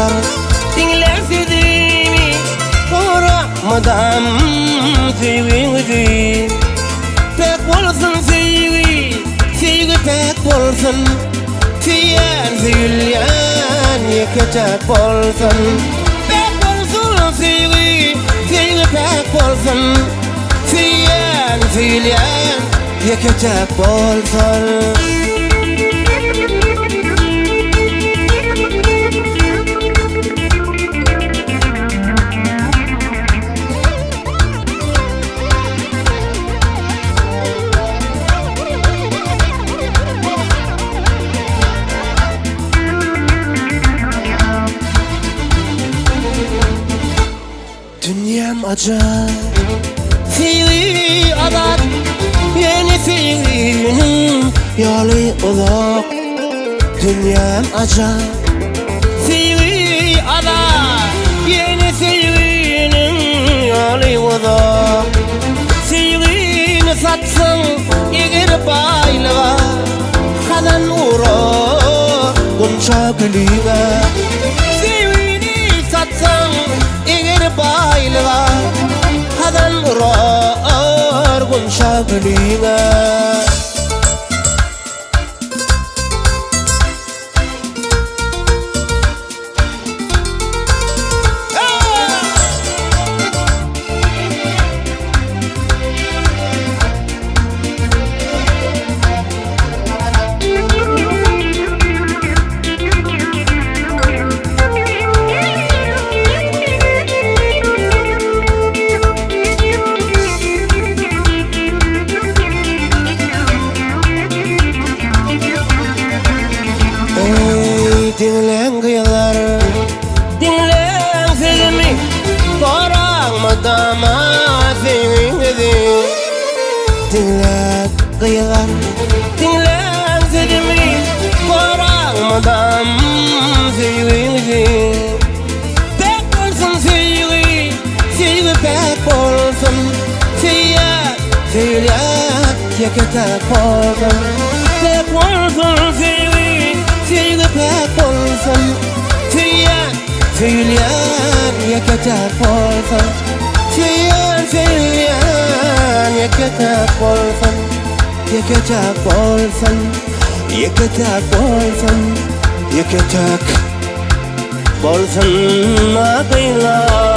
kıyılar dinlersizimi soramadan sevgini pek olsun sevgi pek olsun Siyan Zülyan yekecek olsun pek olsun sevgi pek olsun Siyan Zülyan yekecek olsun Dünyam acayip Sevgi adat Yeni sevginin yolu uzak Dünyam acayip Sevgi adat Yeni sevginin yolu uzak Sevgini satsın Eğer baylığa Kadan uğrar Gunça gülüğe Sevgini satsın Eğer baylığa Kadan uğrar Gunça gülüğe Dinlen kıyılar Dinlen sözümü Koranmadan sevgini Dinlen kıyılar Dinlen sözümü Koranmadan sevgini Pek olsun sevgi pek olsun Söyle yekecek olsun Pek olsun sevgi pek olsun Söyleyen yekecek olsun Söyleyen yekecek olsun Yekecek olsun Yekecek olsun Yekecek olsun Akıyla